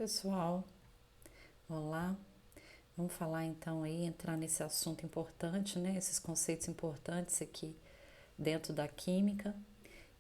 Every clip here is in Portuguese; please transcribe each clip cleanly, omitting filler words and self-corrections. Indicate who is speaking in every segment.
Speaker 1: Pessoal, olá. Vamos falar então aí, entrar nesse assunto importante, né? Esses conceitos importantes aqui dentro da química,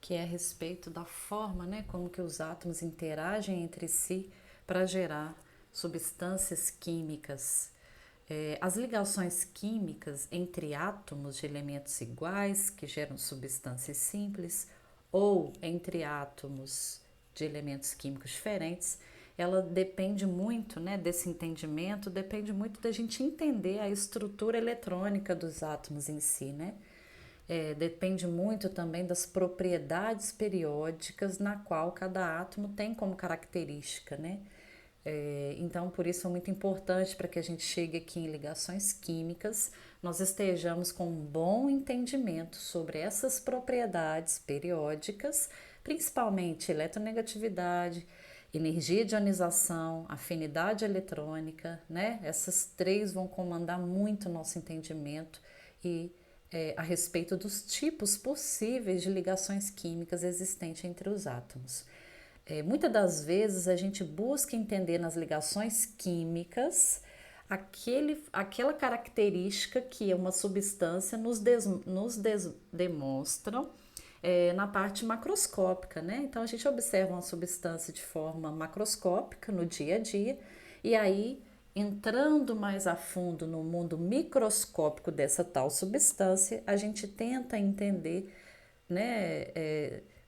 Speaker 1: que é a respeito da forma, né? Como que os átomos interagem entre si para gerar substâncias químicas. As ligações químicas entre átomos de elementos iguais, que geram substâncias simples, ou entre átomos de elementos químicos diferentes, ela depende muito, né, desse entendimento, depende muito da gente entender a estrutura eletrônica dos átomos em si, né? Depende muito também das propriedades periódicas na qual cada átomo tem como característica, né? Então, por isso é muito importante para que a gente chegue aqui em ligações químicas, nós estejamos com um bom entendimento sobre essas propriedades periódicas, principalmente eletronegatividade, energia de ionização, afinidade eletrônica, né? Essas três vão comandar muito o nosso entendimento e a respeito dos tipos possíveis de ligações químicas existentes entre os átomos. Muitas das vezes a gente busca entender nas ligações químicas aquela característica que uma substância demonstra na parte macroscópica, né? Então a gente observa uma substância de forma macroscópica no dia a dia, e aí, entrando mais a fundo no mundo microscópico dessa tal substância, a gente tenta entender, né,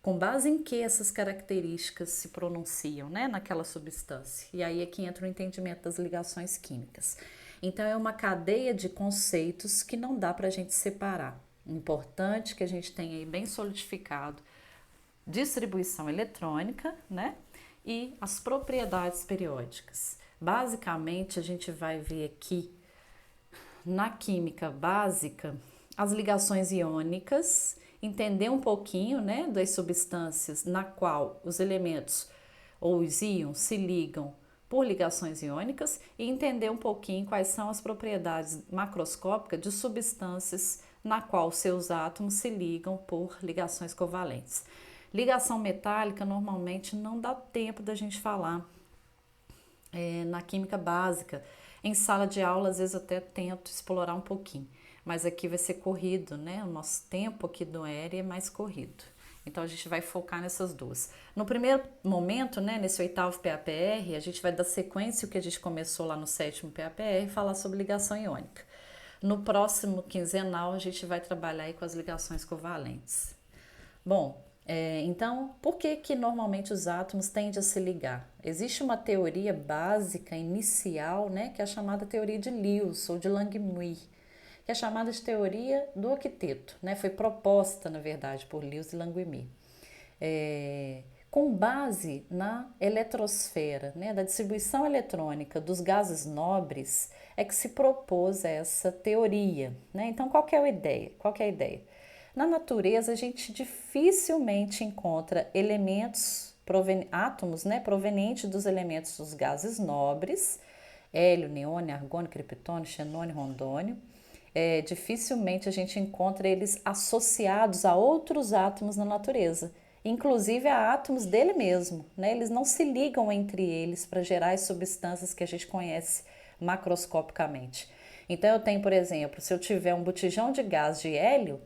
Speaker 1: com base em que essas características se pronunciam, né, naquela substância. E aí é que entra o entendimento das ligações químicas. Então é uma cadeia de conceitos que não dá para a gente separar. Importante que a gente tenha aí bem solidificado distribuição eletrônica, né? E as propriedades periódicas. Basicamente, a gente vai ver aqui na química básica as ligações iônicas, entender um pouquinho, né, das substâncias na qual os elementos ou os íons se ligam por ligações iônicas e entender um pouquinho quais são as propriedades macroscópicas de substâncias na qual seus átomos se ligam por ligações covalentes. Ligação metálica normalmente não dá tempo da gente falar na química básica. Em sala de aula, às vezes eu até tento explorar um pouquinho, mas aqui vai ser corrido, né? O nosso tempo aqui do ERE é mais corrido. Então a gente vai focar nessas duas. No primeiro momento, né, nesse oitavo PAPR, a gente vai dar sequência o que a gente começou lá no sétimo PAPR, falar sobre ligação iônica. No próximo quinzenal, a gente vai trabalhar aí com as ligações covalentes. Bom, então, por que que normalmente os átomos tendem a se ligar? Existe uma teoria básica inicial, né, que é a chamada teoria de Lewis ou de Langmuir, que é chamada de teoria do octeto, né? Foi proposta, na verdade, por Lewis e Langmuir. Com base na eletrosfera, né, da distribuição eletrônica dos gases nobres, é que se propôs essa teoria, né? Então, qual que é a ideia? Qual que é a ideia? Na natureza, a gente dificilmente encontra elementos, átomos, né, provenientes dos elementos dos gases nobres, hélio, neônio, argônio, criptônio, xenônio, rondônio. Dificilmente a gente encontra eles associados a outros átomos na natureza, inclusive a átomos dele mesmo, né? Eles não se ligam entre eles para gerar as substâncias que a gente conhece macroscopicamente. Então eu tenho, por exemplo, se eu tiver um botijão de gás de hélio,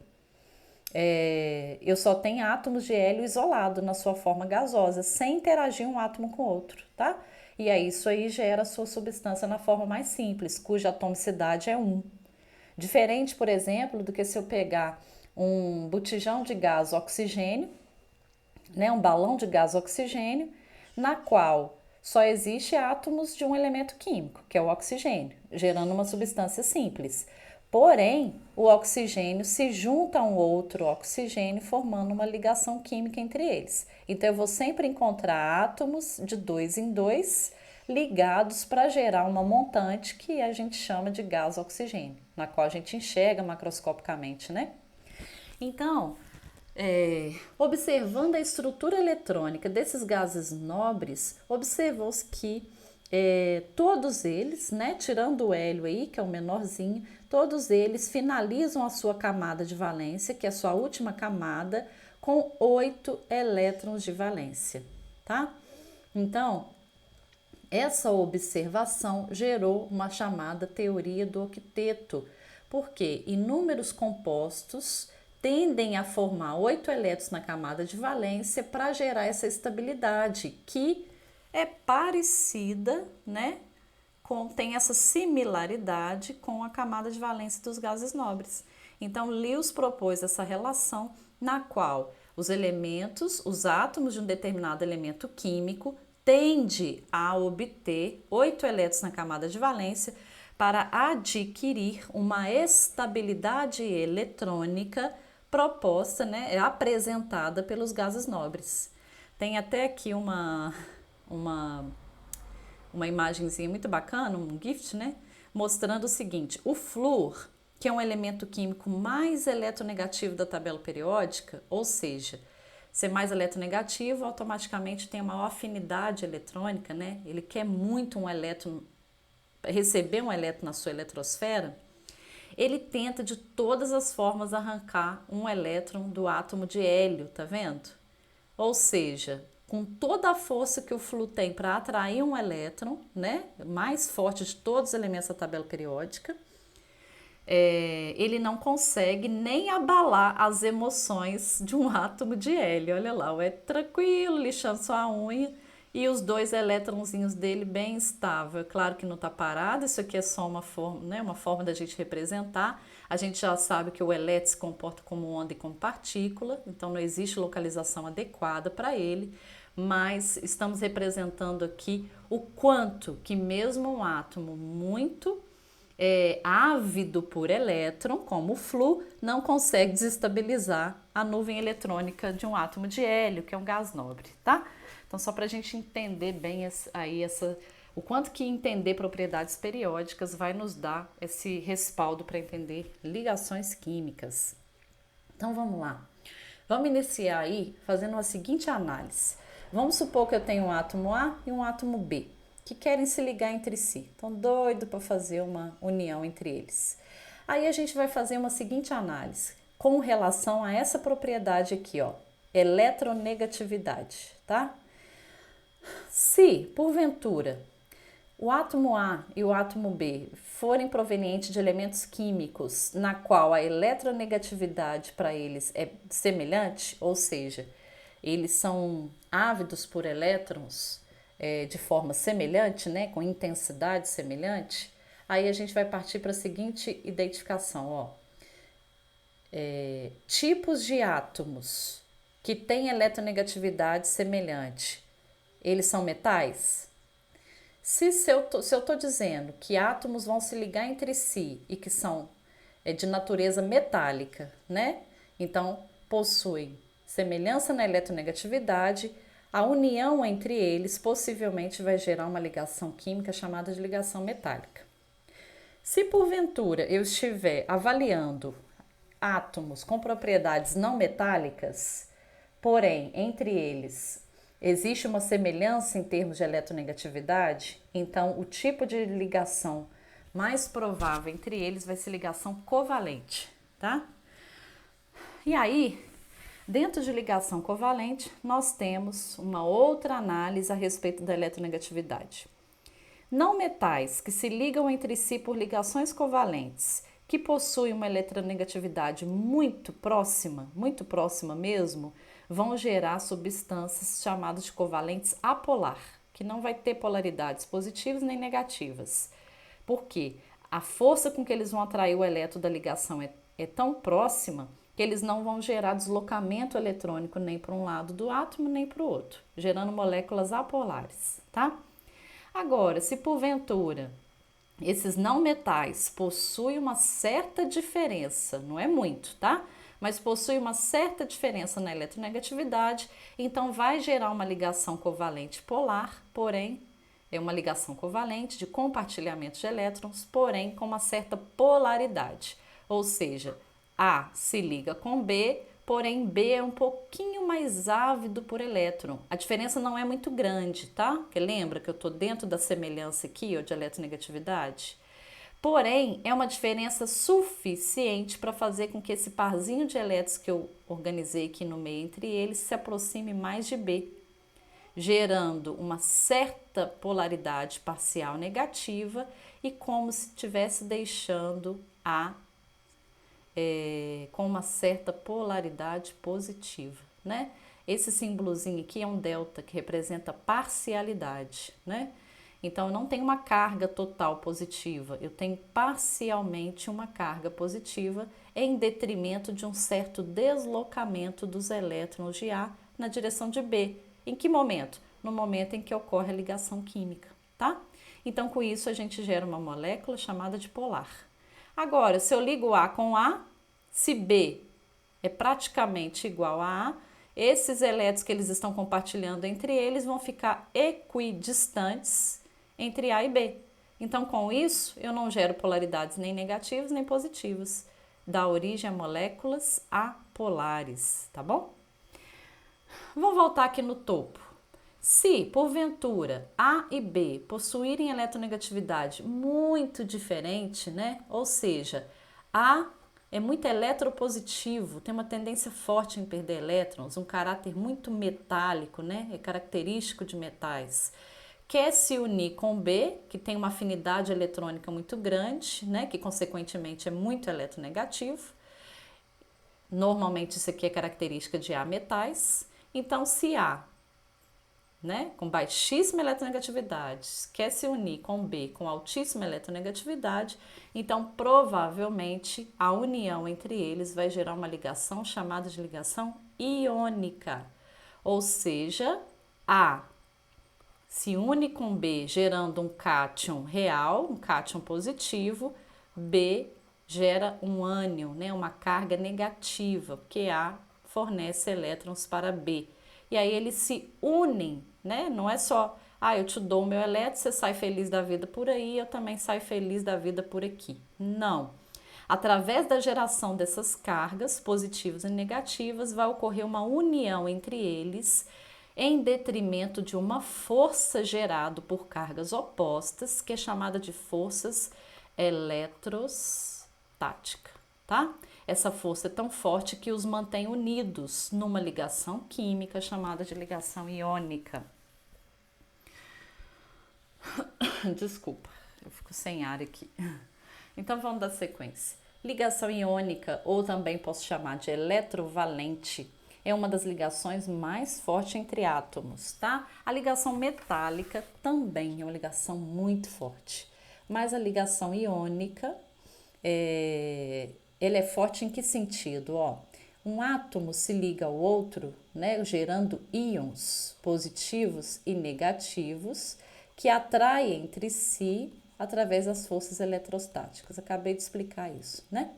Speaker 1: eu só tenho átomos de hélio isolado na sua forma gasosa, sem interagir um átomo com o outro, tá? E aí isso aí gera a sua substância na forma mais simples, cuja atomicidade é 1. Diferente, por exemplo, do que se eu pegar um botijão de gás oxigênio, né, um balão de gás oxigênio, na qual só existe átomos de um elemento químico, que é o oxigênio, gerando uma substância simples. Porém, o oxigênio se junta a um outro oxigênio, formando uma ligação química entre eles. Então, eu vou sempre encontrar átomos de 2 em 2 ligados para gerar uma montante que a gente chama de gás oxigênio, na qual a gente enxerga macroscopicamente, né? Então, observando a estrutura eletrônica desses gases nobres, observou-se que todos eles, né, tirando o hélio aí, que é o menorzinho, todos eles finalizam a sua camada de valência, que é a sua última camada, com 8 elétrons de valência, tá? Então, Essa observação gerou uma chamada teoria do octeto, porque inúmeros compostos tendem a formar 8 elétrons na camada de valência para gerar essa estabilidade, que é parecida, né? Tem essa similaridade com a camada de valência dos gases nobres. Então, Lewis propôs essa relação na qual os elementos, os átomos de um determinado elemento químico, tende a obter 8 elétrons na camada de valência para adquirir uma estabilidade eletrônica proposta, né, apresentada pelos gases nobres. Tem até aqui uma imagenzinha muito bacana, um GIF, né, mostrando o seguinte: o flúor, que é um elemento químico mais eletronegativo da tabela periódica, ou seja, ser mais eletronegativo, automaticamente tem a maior afinidade eletrônica, né? Ele quer muito um elétron, receber um elétron na sua eletrosfera. Ele tenta de todas as formas arrancar um elétron do átomo de hélio, tá vendo? Ou seja, com toda a força que o flúor tem para atrair um elétron, né? Mais forte de todos os elementos da tabela periódica, ele não consegue nem abalar as emoções de um átomo de hélio. Olha lá, é tranquilo, lixando sua unha, e os 2 elétronzinhos dele bem estável. Claro que não está parado, isso aqui é só uma forma, né, uma forma da gente representar. A gente já sabe que o elétron se comporta como onda e como partícula, então não existe localização adequada para ele, mas estamos representando aqui o quanto que mesmo um átomo muito ávido por elétron, como o flúor, não consegue desestabilizar a nuvem eletrônica de um átomo de hélio, que é um gás nobre, tá? Então, só para a gente entender bem o quanto que entender propriedades periódicas vai nos dar esse respaldo para entender ligações químicas. Então, vamos lá. Vamos iniciar aí fazendo a seguinte análise. Vamos supor que eu tenho um átomo A e um átomo B, que querem se ligar entre si. Estão doidos para fazer uma união entre eles. Aí a gente vai fazer uma seguinte análise com relação a essa propriedade aqui, ó, eletronegatividade, tá? Se, porventura, o átomo A e o átomo B forem provenientes de elementos químicos na qual a eletronegatividade para eles é semelhante, ou seja, eles são ávidos por elétrons de forma semelhante, né, com intensidade semelhante, aí a gente vai partir para a seguinte identificação, ó. Tipos de átomos que têm eletronegatividade semelhante, eles são metais? Se eu estou dizendo que átomos vão se ligar entre si e que são de natureza metálica, né? Então, possuem semelhança na eletronegatividade, a união entre eles possivelmente vai gerar uma ligação química chamada de ligação metálica. Se porventura eu estiver avaliando átomos com propriedades não metálicas, porém entre eles existe uma semelhança em termos de eletronegatividade, então o tipo de ligação mais provável entre eles vai ser ligação covalente, tá? E aí, dentro de ligação covalente, nós temos uma outra análise a respeito da eletronegatividade. Não metais que se ligam entre si por ligações covalentes, que possuem uma eletronegatividade muito próxima mesmo, vão gerar substâncias chamadas de covalentes apolar, que não vai ter polaridades positivas nem negativas. Por quê? A força com que eles vão atrair o elétron da ligação é tão próxima que eles não vão gerar deslocamento eletrônico nem para um lado do átomo nem para o outro, gerando moléculas apolares, tá? Agora, se porventura esses não metais possuem uma certa diferença, não é muito, tá? Mas possui uma certa diferença na eletronegatividade, então vai gerar uma ligação covalente polar, porém, é uma ligação covalente de compartilhamento de elétrons, porém com uma certa polaridade. Ou seja, A se liga com B, porém B é um pouquinho mais ávido por elétron. A diferença não é muito grande, tá? Porque lembra que eu estou dentro da semelhança aqui, ó, de eletronegatividade? Porém, é uma diferença suficiente para fazer com que esse parzinho de elétrons que eu organizei aqui no meio entre eles se aproxime mais de B. gerando uma certa polaridade parcial negativa e como se estivesse deixando com uma certa polaridade positiva, né? Esse símbolozinho aqui é um delta que representa parcialidade, né? Então, eu não tenho uma carga total positiva, eu tenho parcialmente uma carga positiva em detrimento de um certo deslocamento dos elétrons de A na direção de B. Em que momento? No momento em que ocorre a ligação química, tá? Então, com isso, a gente gera uma molécula chamada de polar. Agora, se eu ligo A com A, se B é praticamente igual a A, esses elétrons que eles estão compartilhando entre eles vão ficar equidistantes entre A e B. Então, com isso, eu não gero polaridades nem negativas nem positivas. Dá origem a moléculas apolares, tá bom? Vamos voltar aqui no topo. Se, porventura, A e B possuírem eletronegatividade muito diferente, né? Ou seja, A é muito eletropositivo, tem uma tendência forte em perder elétrons, um caráter muito metálico, né? É característico de metais. Quer se unir com B, que tem uma afinidade eletrônica muito grande, né? Que consequentemente é muito eletronegativo. Normalmente isso aqui é característica de A metais. Então, se A, né, com baixíssima eletronegatividade, quer se unir com B com altíssima eletronegatividade, então provavelmente a união entre eles vai gerar uma ligação chamada de ligação iônica. Ou seja, A se une com B gerando um cátion real, um cátion positivo, B gera um ânion, né, uma carga negativa, porque A fornece elétrons para B. E aí eles se unem, né? Não é só, eu te dou o meu elétron, você sai feliz da vida por aí, eu também saio feliz da vida por aqui. Não. Através da geração dessas cargas positivas e negativas, vai ocorrer uma união entre eles em detrimento de uma força gerada por cargas opostas, que é chamada de forças eletrostáticas, tá? Essa força é tão forte que os mantém unidos numa ligação química chamada de ligação iônica. Desculpa, eu fico sem ar aqui. Então vamos dar sequência. Ligação iônica, ou também posso chamar de eletrovalente, é uma das ligações mais fortes entre átomos, tá? A ligação metálica também é uma ligação muito forte, mas a ligação iônica ele é forte em que sentido? Um átomo se liga ao outro, né, gerando íons positivos e negativos que atraem entre si através das forças eletrostáticas. Acabei de explicar isso, né?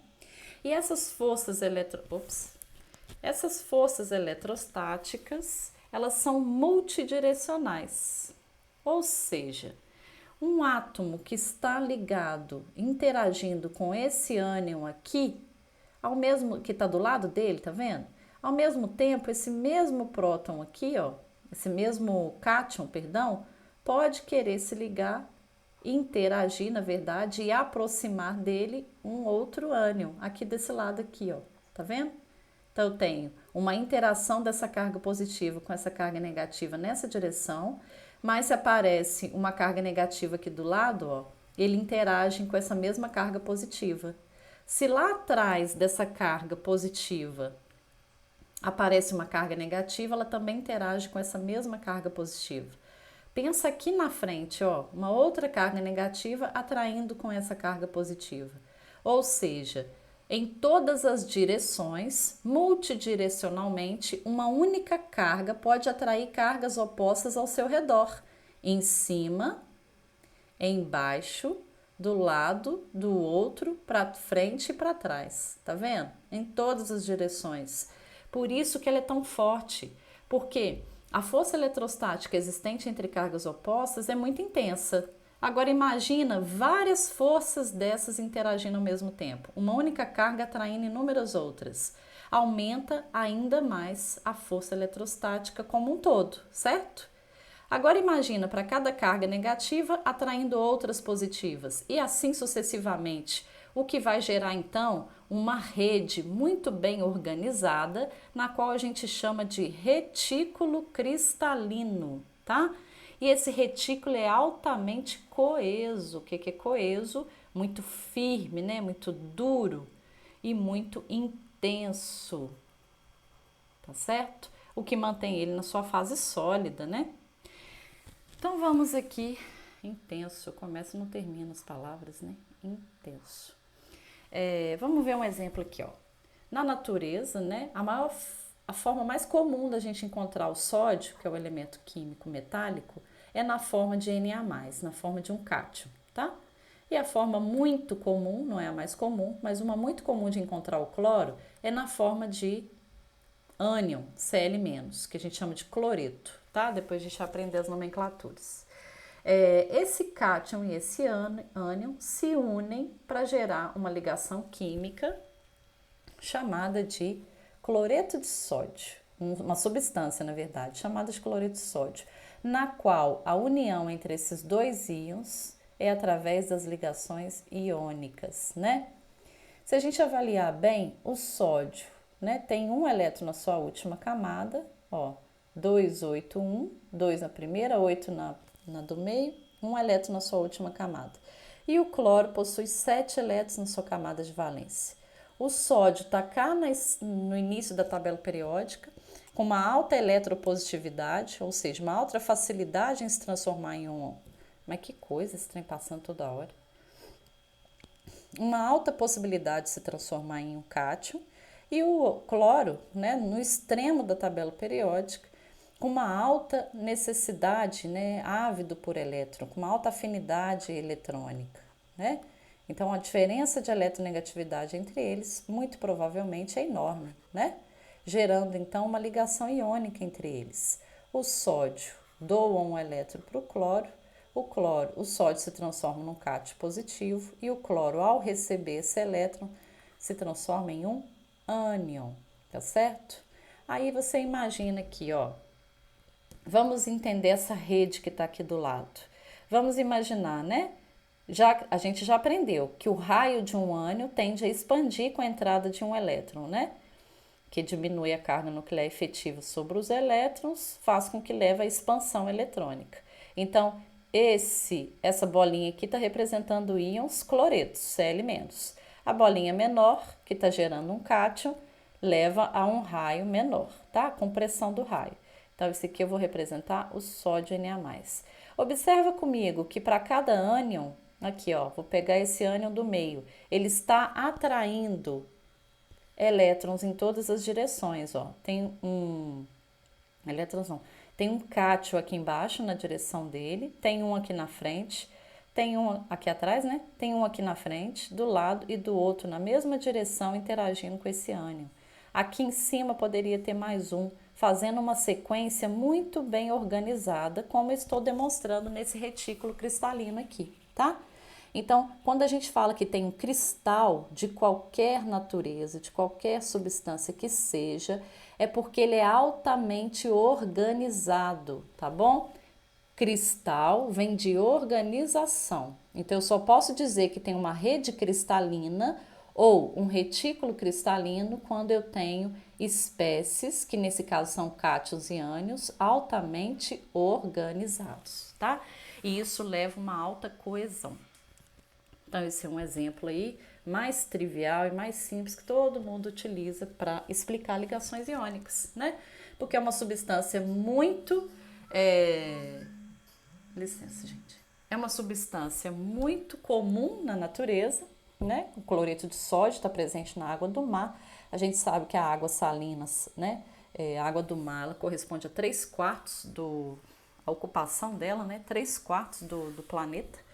Speaker 1: E essas forças eletrostáticas, elas são multidirecionais. Ou seja, um átomo que está ligado, interagindo com esse ânion aqui, ao mesmo que está do lado dele, tá vendo? Ao mesmo tempo, esse mesmo próton aqui, esse mesmo cátion, perdão, pode querer se ligar, interagir, na verdade, e aproximar dele um outro ânion, aqui desse lado aqui, tá vendo? Então, eu tenho uma interação dessa carga positiva com essa carga negativa nessa direção, mas se aparece uma carga negativa aqui do lado, ele interage com essa mesma carga positiva. Se lá atrás dessa carga positiva aparece uma carga negativa, ela também interage com essa mesma carga positiva. Pensa aqui na frente, uma outra carga negativa atraindo com essa carga positiva. Ou seja, em todas as direções, multidirecionalmente, uma única carga pode atrair cargas opostas ao seu redor, em cima, embaixo, do lado, do outro, para frente e para trás. Tá vendo? Em todas as direções. Por isso que ela é tão forte, porque a força eletrostática existente entre cargas opostas é muito intensa. Agora imagina várias forças dessas interagindo ao mesmo tempo. Uma única carga atraindo inúmeras outras. Aumenta ainda mais a força eletrostática como um todo, certo? Agora imagina para cada carga negativa atraindo outras positivas e assim sucessivamente. o que vai gerar então uma rede muito bem organizada, na qual a gente chama de retículo cristalino, tá? E esse retículo é altamente coeso. O que é coeso? Muito firme, né? Muito duro e muito intenso, tá certo? O que mantém ele na sua fase sólida, né? Então vamos aqui, intenso, eu começo e não termino as palavras, né? Intenso. Vamos ver um exemplo aqui, ó. Na natureza, né, a forma mais comum da gente encontrar o sódio, que é o elemento químico metálico, é na forma de Na+, na forma de um cátion, tá? E a forma muito comum, não é a mais comum, mas uma muito comum de encontrar o cloro é na forma de ânion, Cl-, que a gente chama de cloreto, tá? Depois a gente vai aprender as nomenclaturas. Esse cátion e esse ânion se unem para gerar uma ligação química chamada de cloreto de sódio, uma substância, na verdade, chamada de cloreto de sódio, na qual a união entre esses dois íons é através das ligações iônicas, né? Se a gente avaliar bem, o sódio, né, tem um elétron na sua última camada, ó, 2, 8, 1, 2 na primeira, 8 na do meio, um elétron na sua última camada. E o cloro possui 7 elétrons na sua camada de valência. O sódio está cá no início da tabela periódica, com uma alta eletropositividade, ou seja, uma alta facilidade em se transformar em um. Mas que coisa, esse trem passando toda hora. Uma alta possibilidade de se transformar em um cátion, e o cloro, né, no extremo da tabela periódica, com uma alta necessidade, né, ávido por elétron, com uma alta afinidade eletrônica, né? Então, a diferença de eletronegatividade entre eles, muito provavelmente, é enorme, né? Gerando, então, uma ligação iônica entre eles. O sódio doa um elétron para o sódio se transforma num cátion positivo e o cloro, ao receber esse elétron, se transforma em um ânion, tá certo? Aí você imagina aqui, ó, vamos entender essa rede que está aqui do lado. Vamos imaginar, né? A gente já aprendeu que o raio de um ânion tende a expandir com a entrada de um elétron, né? Que diminui a carga nuclear efetiva sobre os elétrons, faz com que leve à expansão eletrônica. Então, essa bolinha aqui está representando íons cloretos, Cl-. A bolinha menor, que está gerando um cátion, leva a um raio menor, tá? A compressão do raio. Então, esse aqui eu vou representar o sódio Na+. Observa comigo que para cada ânion, aqui ó, vou pegar esse ânion do meio, ele está atraindo elétrons em todas as direções, ó. Tem tem um cátion aqui embaixo na direção dele, tem um aqui na frente, tem um aqui atrás, né? Tem um aqui na frente, do lado e do outro na mesma direção interagindo com esse ânion. Aqui em cima poderia ter mais um, fazendo uma sequência muito bem organizada, como eu estou demonstrando nesse retículo cristalino aqui, tá? Então, quando a gente fala que tem um cristal de qualquer natureza, de qualquer substância que seja, é porque ele é altamente organizado, tá bom? Cristal vem de organização. Então, eu só posso dizer que tem uma rede cristalina ou um retículo cristalino quando eu tenho espécies, que nesse caso são cátions e ânions, altamente organizados, tá? E isso leva a uma alta coesão. Então, esse é um exemplo aí mais trivial e mais simples que todo mundo utiliza para explicar ligações iônicas, né? Porque é uma substância muito... Licença, gente. É uma substância muito comum na natureza, né? O cloreto de sódio está presente na água do mar. A gente sabe que a água salina, né? A água do mar, ela corresponde a 3/4 a ocupação dela, né? 3/4 do planeta.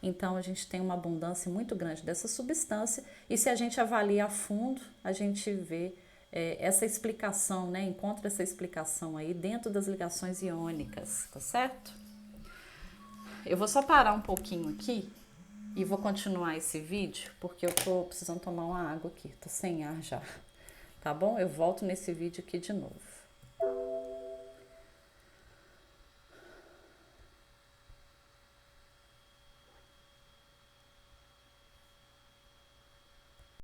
Speaker 1: Então, a gente tem uma abundância muito grande dessa substância e se a gente avalia a fundo, a gente vê essa explicação, né? Encontra essa explicação aí dentro das ligações iônicas, tá certo? Eu vou só parar um pouquinho aqui e vou continuar esse vídeo, porque eu tô precisando tomar uma água aqui, tô sem ar já, tá bom? Eu volto nesse vídeo aqui de novo.